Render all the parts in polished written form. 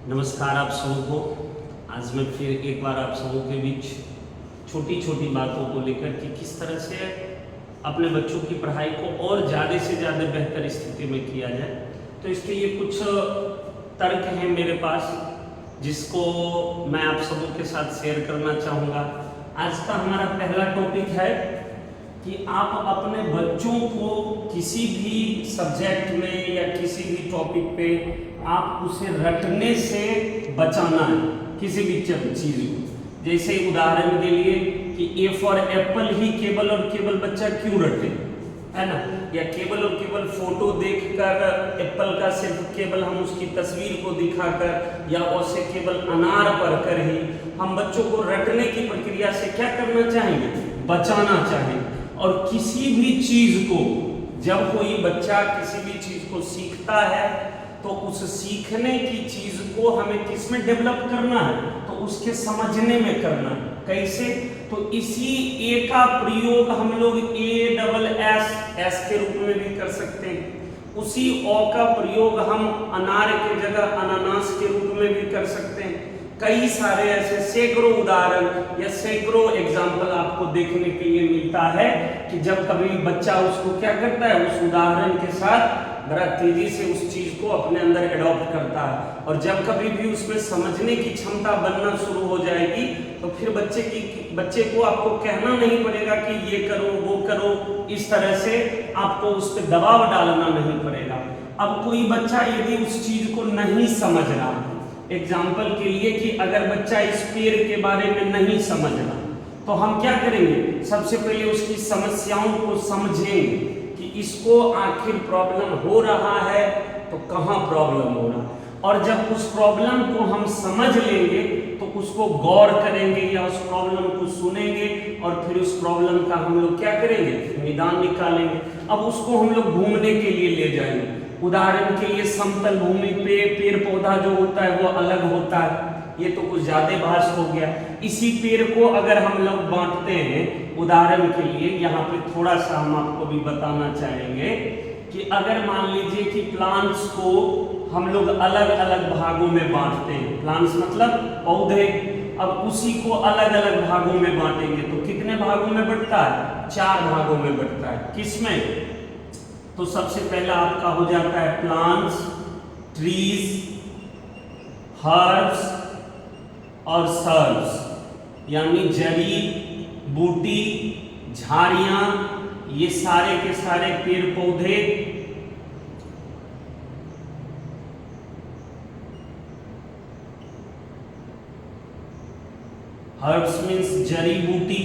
नमस्कार आप सबों को। आज मैं फिर एक बार आप सबों के बीच छोटी छोटी बातों को लेकर कि किस तरह से अपने बच्चों की पढ़ाई को और ज़्यादा से ज़्यादा बेहतर स्थिति में किया जाए। तो इसके लिए कुछ तर्क हैं मेरे पास, जिसको मैं आप सबों के साथ शेयर करना चाहूँगा। आज का हमारा पहला टॉपिक है कि आप अपने बच्चों को किसी भी सब्जेक्ट में या किसी भी टॉपिक पे आप उसे रटने से बचाना है, किसी भी चीज़ को। जैसे उदाहरण के लिए कि ए फॉर एप्पल ही केवल और केवल बच्चा क्यों रटे, है ना, या केवल और केवल फोटो देखकर एप्पल का सिर्फ केवल हम उसकी तस्वीर को दिखाकर या उसे केवल अनार पढ़कर ही हम बच्चों को रटने की प्रक्रिया से क्या करना चाहेंगे, बचाना चाहेंगे। और किसी भी चीज को, जब कोई बच्चा किसी भी चीज को सीखता है तो उस सीखने की चीज को हमें किसमें डेवलप करना है, तो उसके समझने में करना है। कैसे? तो इसी ए का प्रयोग हम लोग ए डबल एस के रूप में भी कर सकते हैं। उसी ओ का प्रयोग हम अनार के जगह अनानास के रूप में भी कर सकते हैं। कई सारे ऐसे सैकड़ों उदाहरण या सैकड़ों एग्जाम्पल आपको देखने के लिए मिलता है कि जब कभी बच्चा उसको क्या करता है, उस उदाहरण के साथ बड़ा तेजी से उस चीज को अपने अंदर एडॉप्ट करता है। और जब कभी भी उसमें समझने की क्षमता बनना शुरू हो जाएगी तो फिर बच्चे को आपको कहना नहीं पड़ेगा कि ये करो वो करो, इस तरह से आपको उस पर दबाव डालना नहीं पड़ेगा। अब कोई बच्चा यदि उस चीज को नहीं समझ रहा, एग्जाम्पल के लिए कि अगर बच्चा इस पेड़ के बारे में नहीं समझ रहा तो हम क्या करेंगे, सबसे पहले उसकी समस्याओं को समझेंगे कि इसको आखिर प्रॉब्लम हो रहा है तो कहाँ प्रॉब्लम हो रहा है। और जब उस प्रॉब्लम को हम समझ लेंगे तो उसको गौर करेंगे या उस प्रॉब्लम को सुनेंगे और फिर उस प्रॉब्लम का हम लोग क्या करेंगे, निदान निकालेंगे। अब उसको हम लोग घूमने के लिए ले जाएंगे। उदाहरण के लिए समतल भूमि पे पेड़ पौधा जो होता है वो अलग होता है, ये तो कुछ ज्यादा भाष हो गया। इसी पेड़ को अगर हम लोग बांटते हैं, उदाहरण के लिए यहाँ पे थोड़ा सा हम आपको भी बताना चाहेंगे कि अगर मान लीजिए कि प्लांट्स को हम लोग अलग अलग भागों में बांटते हैं, प्लांट्स मतलब पौधे, अब उसी को अलग अलग भागों में बांटेंगे तो कितने भागों में बढ़ता है, 4 भागों में बढ़ता है। किसमें? तो सबसे पहला आपका हो जाता है प्लांट्स, ट्रीज, हर्ब्स और सर्ब्स, यानी जड़ी बूटी, झाड़ियां, ये सारे के सारे पेड़ पौधे। हर्ब्स मीन्स जड़ी बूटी,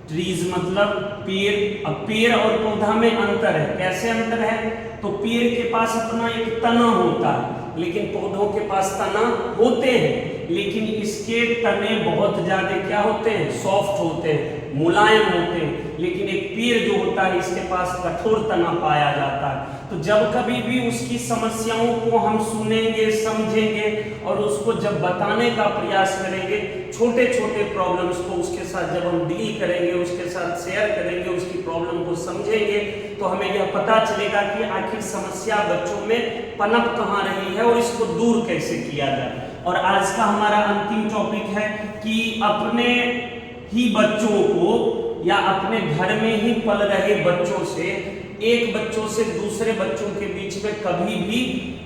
ट्रीज मतलब पेड़। अब पेड़ और पौधा में अंतर है। कैसे अंतर है? तो पेड़ के पास अपना एक तना होता है, लेकिन पौधों के पास तना होते हैं, लेकिन इसके तने बहुत ज्यादा क्या होते हैं, सॉफ्ट होते हैं, मुलायम होते हैं। लेकिन एक पेड़ जो होता है इसके पास कठोर तना पाया जाता है। तो जब कभी भी उसकी समस्याओं को हम सुनेंगे, समझेंगे और उसको जब बताने का प्रयास करेंगे, छोटे छोटे प्रॉब्लम्स को उसके साथ जब हम डील करेंगे, उसके साथ शेयर करेंगे, उसकी प्रॉब्लम को समझेंगे, तो हमें यह पता चलेगा कि आखिर समस्या बच्चों में पनप कहाँ रही है और इसको दूर कैसे किया जाए। और आज का हमारा अंतिम टॉपिक है कि अपने ही बच्चों को या अपने घर में ही पल रहे बच्चों से, एक बच्चों से दूसरे बच्चों के बीच में कभी भी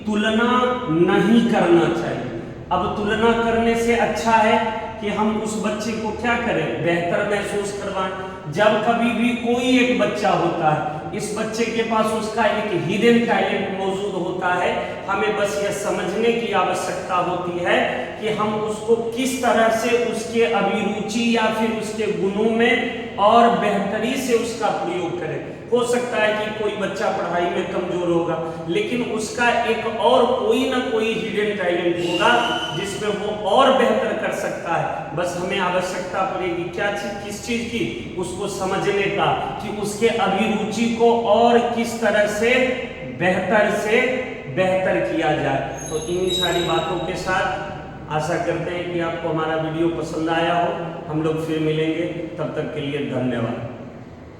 तुलना नहीं करना चाहिए। अब तुलना करने से अच्छा है कि हम उस बच्चे को क्या करें, बेहतर महसूस करवाएं। जब कभी भी कोई एक बच्चा होता है, इस बच्चे के पास उसका एक हिडन टैलेंट मौजूद होता है, हमें बस यह समझने की आवश्यकता होती है कि हम उसको किस तरह से उसके अभिरुचि या फिर उसके गुणों में और बेहतरी से उसका प्रयोग करें। हो सकता है कि कोई बच्चा पढ़ाई में कमजोर होगा, लेकिन उसका एक और कोई ना कोई हिडन टैलेंट होगा जिसमें वो और बेहतर कर सकता है। बस हमें आवश्यकता पड़ेगी क्या चीज, किस चीज की, उसको समझने का कि उसके अभिरुचि को और किस तरह से बेहतर किया जाए। तो इन्हीं सारी बातों के साथ आशा करते हैं कि आपको हमारा वीडियो पसंद आया हो। हम लोग फिर मिलेंगे, तब तक के लिए धन्यवाद।